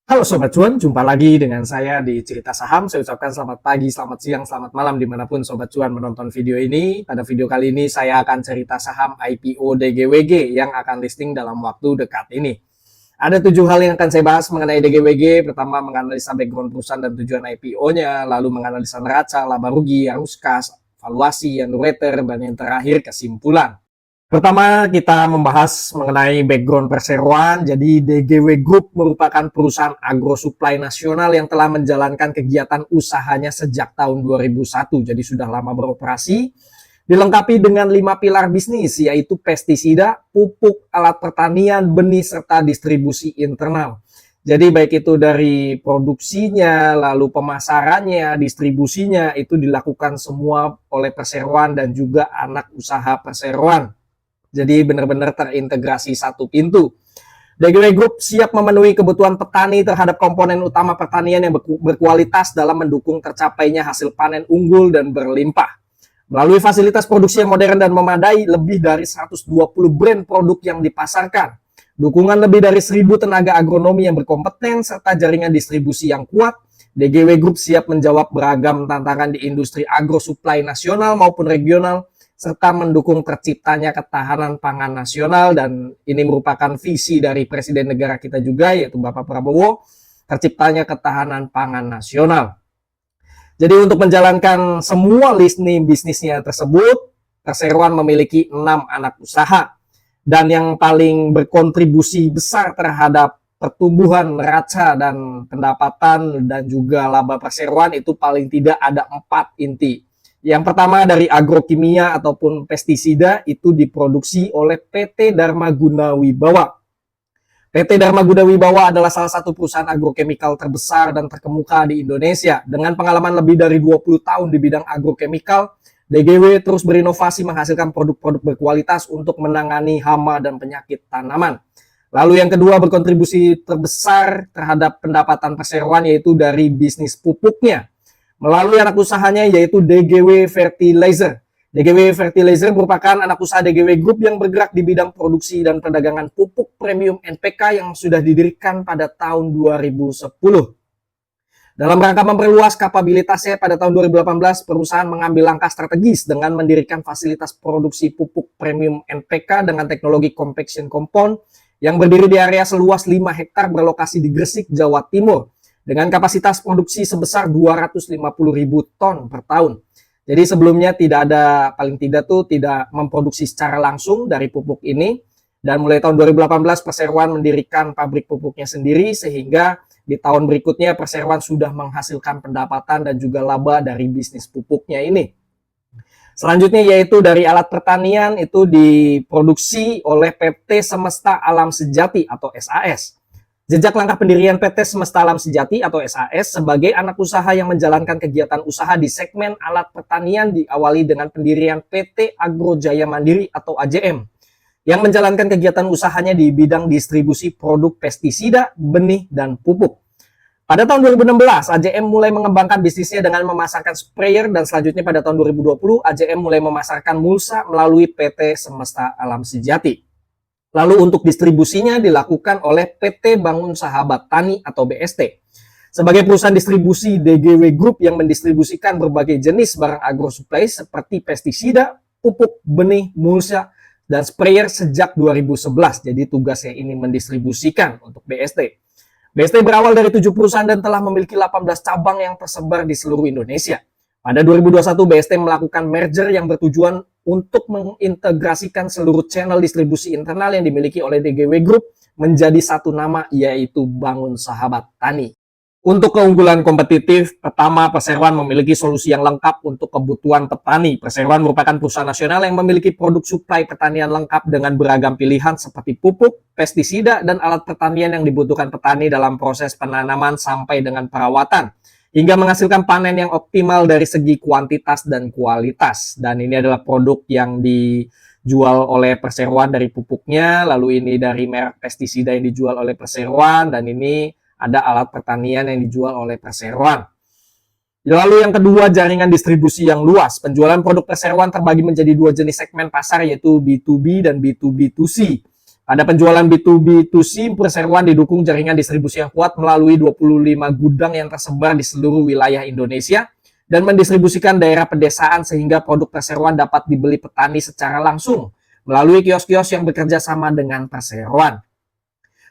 Halo Sobat Cuan, jumpa lagi dengan saya di Cerita Saham. Saya ucapkan selamat pagi, selamat siang, selamat malam dimanapun Sobat Cuan menonton video ini. Pada video kali ini saya akan cerita saham IPO DGWG yang akan listing dalam waktu dekat ini. Ada 7 hal yang akan saya bahas mengenai DGWG. Pertama, menganalisa background perusahaan dan tujuan IPO-nya, lalu menganalisa neraca, laba rugi, arus kas, valuasi, underwriter, dan yang terakhir kesimpulan. Pertama, kita membahas mengenai background perseroan. Jadi, DGW Group merupakan perusahaan agrosuplai nasional yang telah menjalankan kegiatan usahanya sejak tahun 2001. Jadi, sudah lama beroperasi. Dilengkapi dengan 5 pilar bisnis, yaitu pestisida, pupuk, alat pertanian, benih, serta distribusi internal. Jadi, baik itu dari produksinya, lalu pemasarannya, distribusinya, itu dilakukan semua oleh perseroan dan juga anak usaha perseroan. Jadi benar-benar terintegrasi satu pintu. DGW Group siap memenuhi kebutuhan petani terhadap komponen utama pertanian yang berkualitas dalam mendukung tercapainya hasil panen unggul dan berlimpah. Melalui fasilitas produksi yang modern dan memadai, lebih dari 120 brand produk yang dipasarkan. Dukungan lebih dari 1.000 tenaga agronomi yang berkompeten, serta jaringan distribusi yang kuat, DGW Group siap menjawab beragam tantangan di industri agrosuplai nasional maupun regional, serta mendukung terciptanya ketahanan pangan nasional. Dan ini merupakan visi dari Presiden negara kita juga, yaitu Bapak Prabowo, terciptanya ketahanan pangan nasional. Jadi untuk menjalankan semua lini bisnisnya tersebut, perseroan memiliki 6 anak usaha. Dan yang paling berkontribusi besar terhadap pertumbuhan neraca dan pendapatan dan juga laba perseroan itu paling tidak ada 4 inti. Yang pertama dari agrokimia ataupun pestisida itu diproduksi oleh PT Dharma Guna Wibawa. PT Dharma Guna Wibawa adalah salah satu perusahaan agrokemikal terbesar dan terkemuka di Indonesia. Dengan pengalaman lebih dari 20 tahun di bidang agrokemikal, DGW terus berinovasi menghasilkan produk-produk berkualitas untuk menangani hama dan penyakit tanaman. Lalu yang kedua berkontribusi terbesar terhadap pendapatan perseroan yaitu dari bisnis pupuknya melalui anak usahanya yaitu DGW Fertilizer. DGW Fertilizer merupakan anak usaha DGW Group yang bergerak di bidang produksi dan perdagangan pupuk premium NPK yang sudah didirikan pada tahun 2010. Dalam rangka memperluas kapabilitasnya pada tahun 2018, perusahaan mengambil langkah strategis dengan mendirikan fasilitas produksi pupuk premium NPK dengan teknologi compaction compound yang berdiri di area seluas 5 hektar berlokasi di Gresik, Jawa Timur, dengan kapasitas produksi sebesar 250.000 ton per tahun. Jadi sebelumnya paling tidak tidak memproduksi secara langsung dari pupuk ini. Dan mulai tahun 2018 perseroan mendirikan pabrik pupuknya sendiri, sehingga di tahun berikutnya perseroan sudah menghasilkan pendapatan dan juga laba dari bisnis pupuknya ini. Selanjutnya yaitu dari alat pertanian itu diproduksi oleh PT Semesta Alam Sejati atau SAS. Jejak langkah pendirian PT Semesta Alam Sejati atau SAS sebagai anak usaha yang menjalankan kegiatan usaha di segmen alat pertanian diawali dengan pendirian PT Agro Jaya Mandiri atau AJM yang menjalankan kegiatan usahanya di bidang distribusi produk pestisida, benih, dan pupuk. Pada tahun 2016, AJM mulai mengembangkan bisnisnya dengan memasarkan sprayer dan selanjutnya pada tahun 2020, AJM mulai memasarkan mulsa melalui PT Semesta Alam Sejati. Lalu untuk distribusinya dilakukan oleh PT Bangun Sahabat Tani atau BST. Sebagai perusahaan distribusi, DGW Group yang mendistribusikan berbagai jenis barang agrosuplai seperti pestisida, pupuk, benih, mulsa, dan sprayer sejak 2011. Jadi tugasnya ini mendistribusikan untuk BST. BST berawal dari 7 perusahaan dan telah memiliki 18 cabang yang tersebar di seluruh Indonesia. Pada 2021, BST melakukan merger yang bertujuan untuk mengintegrasikan seluruh channel distribusi internal yang dimiliki oleh DGW Group menjadi satu nama, yaitu Bangun Sahabat Tani. Untuk keunggulan kompetitif, pertama, perseroan memiliki solusi yang lengkap untuk kebutuhan petani. Perseroan merupakan perusahaan nasional yang memiliki produk suplai pertanian lengkap dengan beragam pilihan seperti pupuk, pestisida, dan alat pertanian yang dibutuhkan petani dalam proses penanaman sampai dengan perawatan, hingga menghasilkan panen yang optimal dari segi kuantitas dan kualitas. Dan ini adalah produk yang dijual oleh perseroan dari pupuknya, lalu ini dari merek pestisida yang dijual oleh perseroan, dan ini ada alat pertanian yang dijual oleh perseroan. Lalu yang kedua, jaringan distribusi yang luas. Penjualan produk perseroan terbagi menjadi 2 jenis segmen pasar, yaitu B2B dan B2B2C. Pada penjualan B2B2C, perseroan didukung jaringan distribusi yang kuat melalui 25 gudang yang tersebar di seluruh wilayah Indonesia dan mendistribusikan daerah pedesaan sehingga produk perseroan dapat dibeli petani secara langsung melalui kios-kios yang bekerja sama dengan perseroan.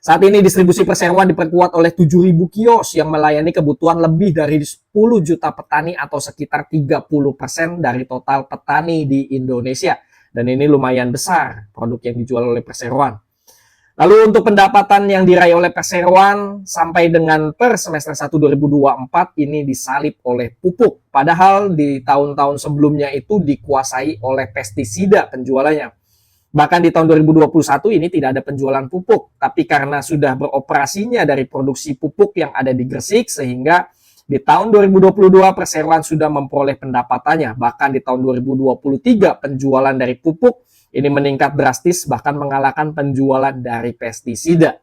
Saat ini distribusi perseroan diperkuat oleh 7.000 kios yang melayani kebutuhan lebih dari 10 juta petani atau sekitar 30% dari total petani di Indonesia. Dan ini lumayan besar produk yang dijual oleh perseroan. Lalu untuk pendapatan yang diraih oleh perseroan sampai dengan per semester 1 2024 ini disalip oleh pupuk. Padahal di tahun-tahun sebelumnya itu dikuasai oleh pestisida penjualannya. Bahkan di tahun 2021 ini tidak ada penjualan pupuk. Tapi karena sudah beroperasinya dari produksi pupuk yang ada di Gresik sehingga di tahun 2022 perseroan sudah memperoleh pendapatannya. Bahkan di tahun 2023 penjualan dari pupuk ini meningkat drastis bahkan mengalahkan penjualan dari pestisida.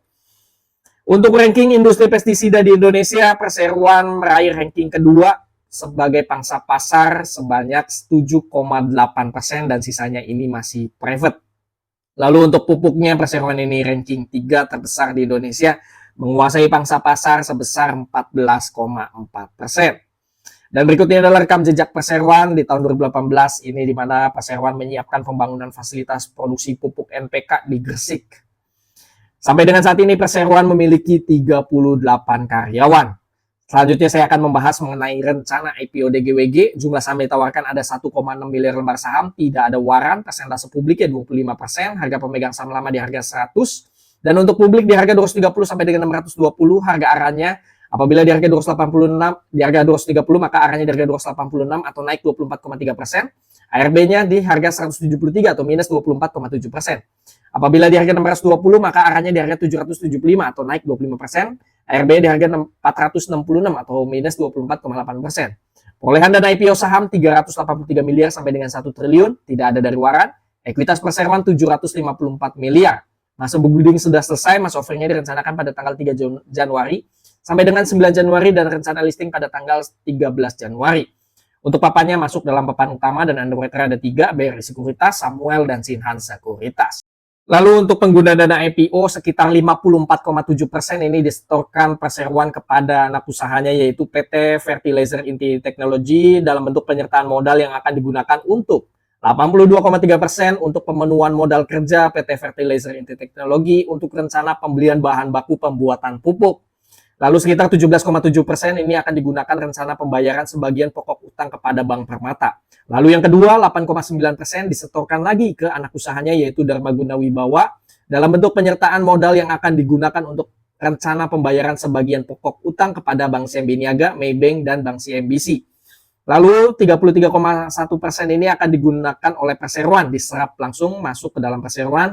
Untuk ranking industri pestisida di Indonesia, perseroan meraih ranking kedua sebagai pangsa pasar sebanyak 7,8% dan sisanya ini masih private. Lalu untuk pupuknya, perseroan ini ranking 3 terbesar di Indonesia, menguasai pangsa pasar sebesar 14,4%. Dan berikutnya adalah rekam jejak perseroan di tahun 2018 ini di mana perseroan menyiapkan pembangunan fasilitas produksi pupuk NPK di Gresik. Sampai dengan saat ini perseroan memiliki 38 karyawan. Selanjutnya saya akan membahas mengenai rencana IPO DGWG. Jumlah saham ditawarkan ada 1,6 miliar lembar saham, tidak ada waran, persentase publiknya 25%, harga pemegang saham lama di harga 100, dan untuk publik di harga 230 sampai dengan 620, harga arahnya apabila di harga 286, di harga 230 maka arahnya di harga 286 atau naik 24,3%. ARB-nya di harga 173 atau minus 24,7%. Apabila di harga 620 maka arahnya di harga 775 atau naik 25%. ARB di harga 466 atau minus 24,8%. Perolehan dana IPO saham 383 miliar sampai dengan 1 triliun, tidak ada dari waran. Ekuitas perseroan 754 miliar. Masa bidding sudah selesai, masa offeringnya direncanakan pada tanggal 3 Januari sampai dengan 9 Januari dan rencana listing pada tanggal 13 Januari. Untuk papannya masuk dalam papan utama dan underwriter ada 3, BRI Sekuritas, Samuel, dan Sinhan Sekuritas. Lalu untuk pengguna dana IPO sekitar 54,7% ini disetorkan perseroan kepada anak usahanya yaitu PT Fertilizer Inti Teknologi dalam bentuk penyertaan modal yang akan digunakan untuk 82,3% untuk pemenuhan modal kerja PT Fertilizer Inti Teknologi untuk rencana pembelian bahan baku pembuatan pupuk. Lalu sekitar 17,7% ini akan digunakan rencana pembayaran sebagian pokok utang kepada Bank Permata. Lalu yang kedua 8,9% disetorkan lagi ke anak usahanya yaitu Dharma Guna Wibawa dalam bentuk penyertaan modal yang akan digunakan untuk rencana pembayaran sebagian pokok utang kepada Bank CMB Niaga, Maybank, dan Bank CMBC. Lalu 33,1% ini akan digunakan oleh perseroan, diserap langsung masuk ke dalam perseroan.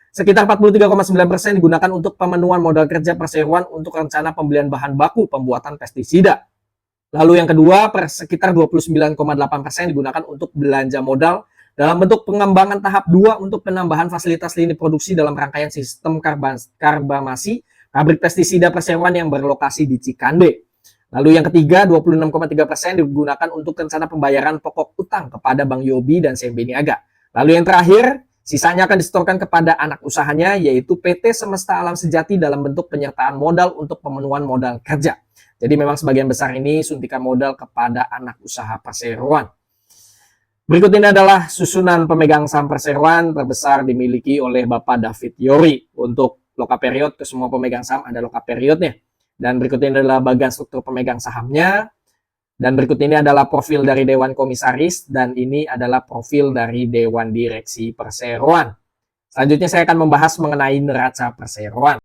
Sekitar 43,9% digunakan untuk pemenuhan modal kerja perseroan untuk rencana pembelian bahan baku pembuatan pestisida. Lalu yang kedua, sekitar 29,8% digunakan untuk belanja modal dalam bentuk pengembangan tahap 2 untuk penambahan fasilitas lini produksi dalam rangkaian sistem karbamasi pabrik pestisida perseroan yang berlokasi di Cikande. Lalu yang ketiga, 26,3% digunakan untuk rencana pembayaran pokok utang kepada Bank Yobi dan CMB Niaga. Lalu yang terakhir, sisanya akan disetorkan kepada anak usahanya yaitu PT Semesta Alam Sejati dalam bentuk penyertaan modal untuk pemenuhan modal kerja. Jadi memang sebagian besar ini suntikan modal kepada anak usaha perseroan. Berikut ini adalah susunan pemegang saham perseroan terbesar dimiliki oleh Bapak David Yori. Untuk loka period ke semua pemegang saham ada loka periodnya. Dan berikut ini adalah bagian struktur pemegang sahamnya. Dan berikut ini adalah profil dari Dewan Komisaris dan ini adalah profil dari Dewan Direksi Perseroan. Selanjutnya saya akan membahas mengenai neraca perseroan.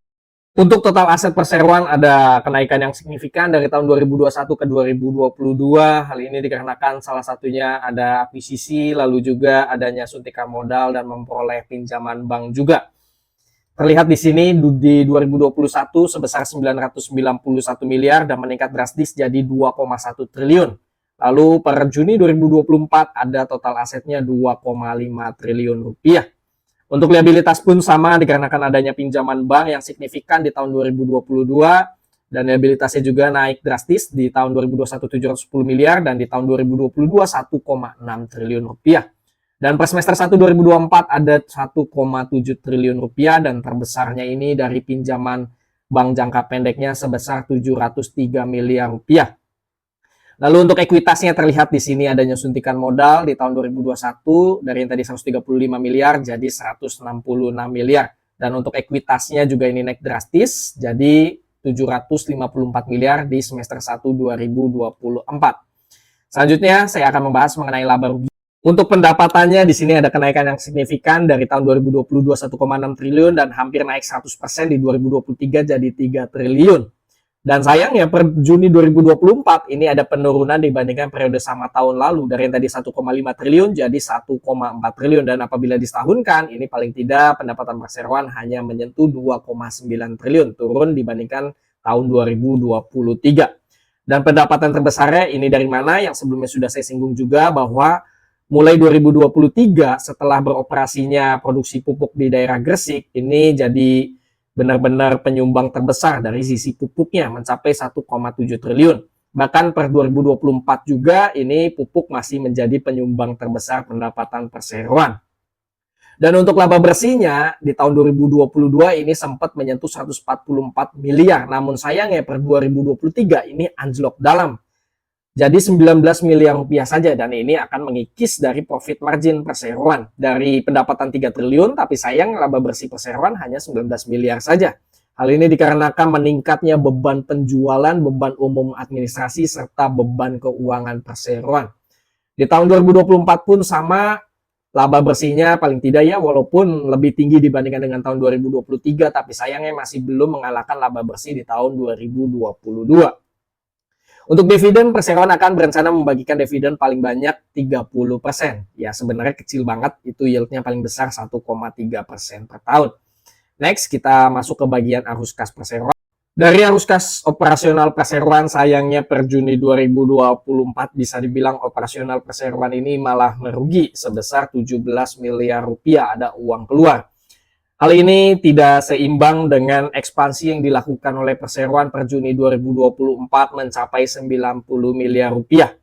Untuk total aset perseroan ada kenaikan yang signifikan dari tahun 2021 ke 2022. Hal ini dikarenakan salah satunya ada akuisisi, lalu juga adanya suntikan modal dan memperoleh pinjaman bank juga. Terlihat di sini di 2021 sebesar 991 miliar dan meningkat drastis jadi 2,1 triliun. Lalu per Juni 2024 ada total asetnya 2,5 triliun rupiah. Untuk liabilitas pun sama dikarenakan adanya pinjaman bank yang signifikan di tahun 2022 dan liabilitasnya juga naik drastis di tahun 2021 710 miliar dan di tahun 2022 1,6 triliun rupiah. Dan per semester 1 2024 ada 1,7 triliun rupiah dan terbesarnya ini dari pinjaman bank jangka pendeknya sebesar 703 miliar rupiah. Lalu untuk ekuitasnya terlihat di sini adanya suntikan modal di tahun 2021 dari yang tadi 135 miliar jadi 166 miliar. Dan untuk ekuitasnya juga ini naik drastis jadi 754 miliar di semester 1 2024. Selanjutnya saya akan membahas mengenai laba rugi. Untuk pendapatannya di sini ada kenaikan yang signifikan dari tahun 2022 1,6 triliun dan hampir naik 100% di 2023 jadi 3 triliun. Dan sayangnya per Juni 2024 ini ada penurunan dibandingkan periode sama tahun lalu dari yang tadi 1,5 triliun jadi 1,4 triliun dan apabila disetahunkan ini paling tidak pendapatan perseroan hanya menyentuh 2,9 triliun turun dibandingkan tahun 2023. Dan pendapatan terbesarnya ini dari mana yang sebelumnya sudah saya singgung juga bahwa mulai 2023 setelah beroperasinya produksi pupuk di daerah Gresik ini jadi benar-benar penyumbang terbesar dari sisi pupuknya mencapai 1,7 triliun. Bahkan per 2024 juga ini pupuk masih menjadi penyumbang terbesar pendapatan perseroan. Dan untuk laba bersihnya di tahun 2022 ini sempat menyentuh 144 miliar. Namun sayangnya per 2023 ini anjlok dalam. Jadi 19 miliar rupiah saja dan ini akan mengikis dari profit margin perseroan. Dari pendapatan 3 triliun tapi sayang laba bersih perseroan hanya 19 miliar saja. Hal ini dikarenakan meningkatnya beban penjualan, beban umum administrasi, serta beban keuangan perseroan. Di tahun 2024 pun sama, laba bersihnya paling tidak ya walaupun lebih tinggi dibandingkan dengan tahun 2023 tapi sayangnya masih belum mengalahkan laba bersih di tahun 2022. Untuk dividen, perseroan akan berencana membagikan dividen paling banyak 30%. Ya sebenarnya kecil banget, itu yieldnya paling besar 1,3% per tahun. Next, kita masuk ke bagian arus kas perseroan. Dari arus kas operasional perseroan, sayangnya per Juni 2024 bisa dibilang operasional perseroan ini malah merugi sebesar 17 miliar rupiah ada uang keluar. Hal ini tidak seimbang dengan ekspansi yang dilakukan oleh perseroan per Juni 2024 mencapai 90 miliar rupiah.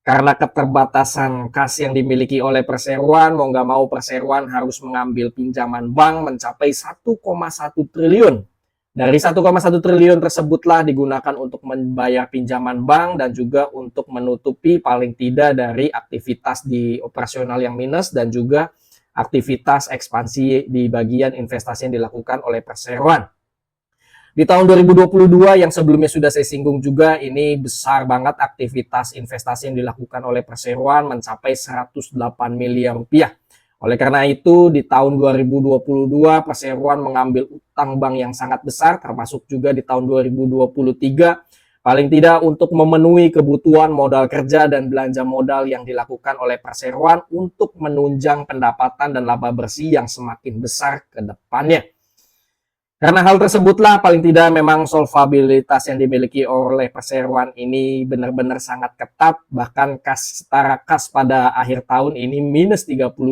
Karena keterbatasan kas yang dimiliki oleh perseroan, mau nggak mau perseroan harus mengambil pinjaman bank mencapai 1,1 triliun. Dari 1,1 triliun tersebutlah digunakan untuk membayar pinjaman bank dan juga untuk menutupi paling tidak dari aktivitas di operasional yang minus dan juga aktivitas ekspansi di bagian investasi yang dilakukan oleh perseroan. Di tahun 2022 yang sebelumnya sudah saya singgung juga ini besar banget aktivitas investasi yang dilakukan oleh perseroan mencapai 108 miliar rupiah. Oleh karena itu di tahun 2022 perseroan mengambil utang bank yang sangat besar termasuk juga di tahun 2023 paling tidak untuk memenuhi kebutuhan modal kerja dan belanja modal yang dilakukan oleh perseroan untuk menunjang pendapatan dan laba bersih yang semakin besar ke depannya. Karena hal tersebutlah paling tidak memang solvabilitas yang dimiliki oleh perseroan ini benar-benar sangat ketat. Bahkan setara kas pada akhir tahun ini minus 32,1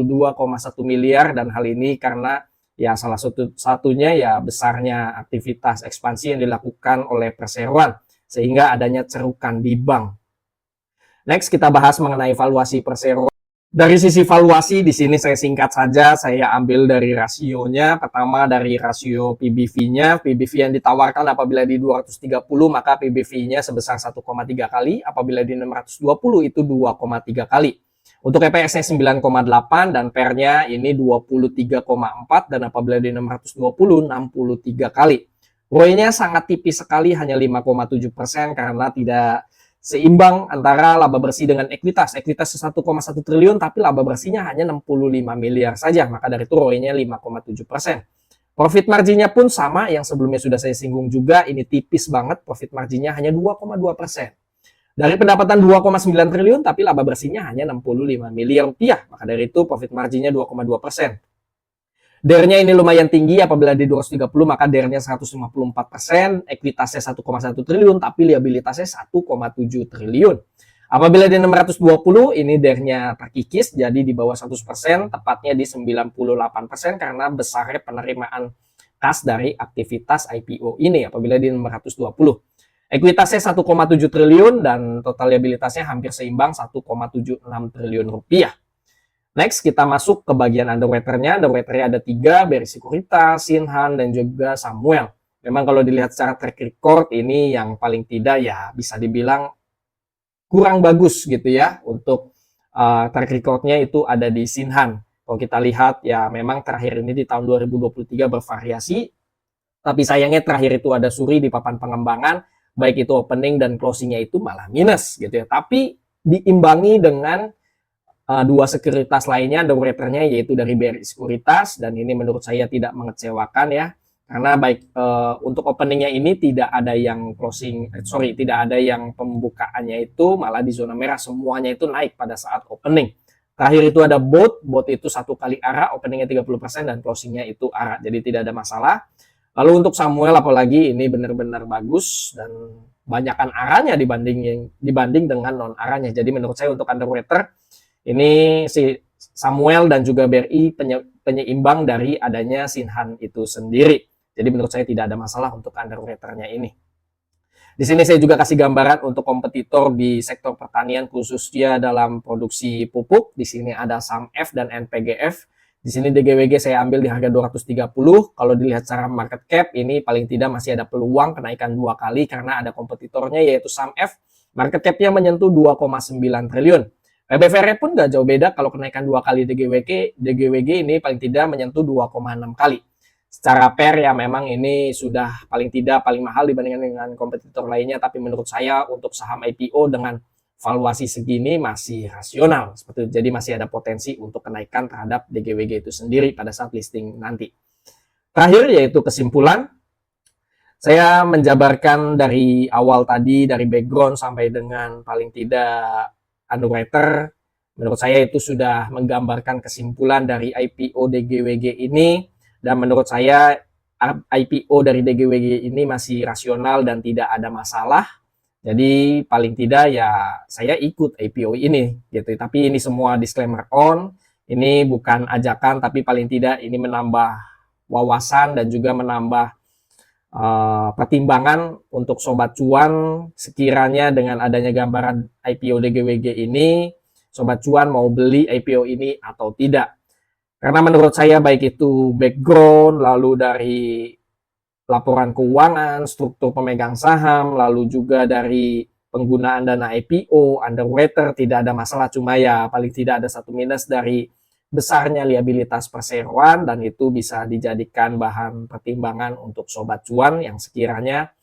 miliar dan hal ini karena ya salah satunya ya besarnya aktivitas ekspansi yang dilakukan oleh perseroan sehingga adanya cerukan di bank. Next kita bahas mengenai valuasi perseroan. Dari sisi valuasi di sini saya singkat saja, saya ambil dari rasionya. Pertama dari rasio PBV-nya. PBV yang ditawarkan apabila di 230 maka PBV-nya sebesar 1,3 kali, apabila di 620 itu 2,3 kali. Untuk EPS-nya 9,8 dan PER-nya ini 23,4 dan apabila di 620 63 kali. ROE-nya sangat tipis sekali, hanya 5,7% karena tidak seimbang antara laba bersih dengan ekuitas. Ekuitas 1,1 triliun tapi laba bersihnya hanya 65 miliar saja. Maka dari itu ROE-nya 5,7%. Profit marginnya pun sama yang sebelumnya sudah saya singgung juga. Ini tipis banget, profit marginnya hanya 2,2%. Dari pendapatan 2,9 triliun tapi laba bersihnya hanya 65 miliar rupiah. Maka dari itu profit marginnya 2,2%. DER-nya ini lumayan tinggi, apabila di 230 maka DER-nya 154%, ekuitasnya 1,1 triliun, tapi liabilitasnya 1,7 triliun. Apabila di 620 ini DER-nya terkikis, jadi di bawah 100%, tepatnya di 98% karena besarnya penerimaan kas dari aktivitas IPO ini apabila di 620. Ekuitasnya 1,7 triliun dan total liabilitasnya hampir seimbang 1,76 triliun rupiah. Next, kita masuk ke bagian underwriter-nya. Underwriter-nya ada 3, BRI Sekuritas, Sinhan, dan juga Samuel. Memang kalau dilihat secara track record, ini yang paling tidak ya bisa dibilang kurang bagus gitu ya. Untuk track record-nya itu ada di Sinhan. Kalau kita lihat ya memang terakhir ini di tahun 2023 bervariasi, tapi sayangnya terakhir itu ada suri di papan pengembangan, baik itu opening dan closing-nya itu malah minus gitu ya. Tapi diimbangi dengan dua sekuritas lainnya, underwriter-nya yaitu dari BRI Sekuritas, dan ini menurut saya tidak mengecewakan ya, karena baik untuk openingnya ini tidak ada yang closing, tidak ada yang pembukaannya itu malah di zona merah, semuanya itu naik pada saat opening. Terakhir itu ada bot itu 1 kali arah, openingnya 30% dan closingnya itu arah, jadi tidak ada masalah. Lalu untuk Samuel apalagi ini benar-benar bagus dan banyakkan arahnya dibanding dengan non arahnya. Jadi menurut saya untuk underwriter ini si Samuel dan juga BRI penyeimbang dari adanya Sinhan itu sendiri. Jadi menurut saya tidak ada masalah untuk underwriter-nya ini. Di sini saya juga kasih gambaran untuk kompetitor di sektor pertanian khususnya dalam produksi pupuk. Di sini ada SAMF dan NPGF. Di sini DGWG saya ambil di harga 230. Kalau dilihat secara market cap ini paling tidak masih ada peluang kenaikan 2 kali karena ada kompetitornya yaitu SAMF. Market cap-nya menyentuh 2,9 triliun. PBVR pun nggak jauh beda, kalau kenaikan 2 kali DGWG ini paling tidak menyentuh 2,6 kali. Secara pair ya memang ini sudah paling tidak paling mahal dibandingkan dengan kompetitor lainnya, tapi menurut saya untuk saham IPO dengan valuasi segini masih rasional seperti itu. Jadi masih ada potensi untuk kenaikan terhadap DGWG itu sendiri pada saat listing nanti. Terakhir yaitu kesimpulan, saya menjabarkan dari awal tadi, dari background sampai dengan paling tidak underwriter, menurut saya itu sudah menggambarkan kesimpulan dari IPO DGWG ini, dan menurut saya IPO dari DGWG ini masih rasional dan tidak ada masalah. Jadi paling tidak ya saya ikut IPO ini gitu. Tapi ini semua disclaimer on, ini bukan ajakan tapi paling tidak ini menambah wawasan dan juga menambah pertimbangan untuk sobat cuan. Sekiranya dengan adanya gambaran IPO DGWG ini, sobat cuan mau beli IPO ini atau tidak. Karena menurut saya baik itu background, lalu dari laporan keuangan, struktur pemegang saham, lalu juga dari penggunaan dana IPO, underwriter, tidak ada masalah. Cuma ya paling tidak ada satu minus dari besarnya liabilitas perseroan, dan itu bisa dijadikan bahan pertimbangan untuk sobat cuan yang sekiranya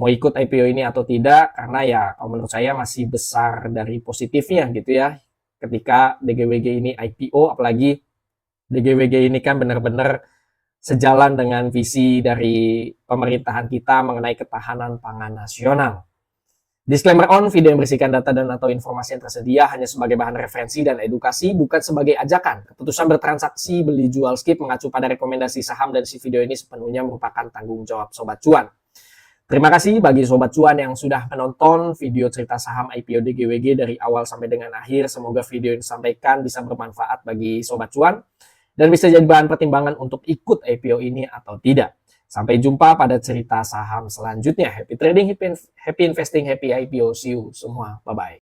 mau ikut IPO ini atau tidak, karena ya kalau menurut saya masih besar dari positifnya gitu ya ketika DGWG ini IPO, apalagi DGWG ini kan benar-benar sejalan dengan visi dari pemerintahan kita mengenai ketahanan pangan nasional. Disclaimer on, video yang berisikan data dan atau informasi yang tersedia hanya sebagai bahan referensi dan edukasi, bukan sebagai ajakan. Keputusan bertransaksi, beli, jual, skip, mengacu pada rekomendasi saham dan si video ini sepenuhnya merupakan tanggung jawab Sobat Cuan. Terima kasih bagi Sobat Cuan yang sudah menonton video cerita saham IPO DGWG dari awal sampai dengan akhir. Semoga video yang disampaikan bisa bermanfaat bagi Sobat Cuan dan bisa jadi bahan pertimbangan untuk ikut IPO ini atau tidak. Sampai jumpa pada cerita saham selanjutnya. Happy trading, happy investing, happy IPO. See you semua. Bye-bye.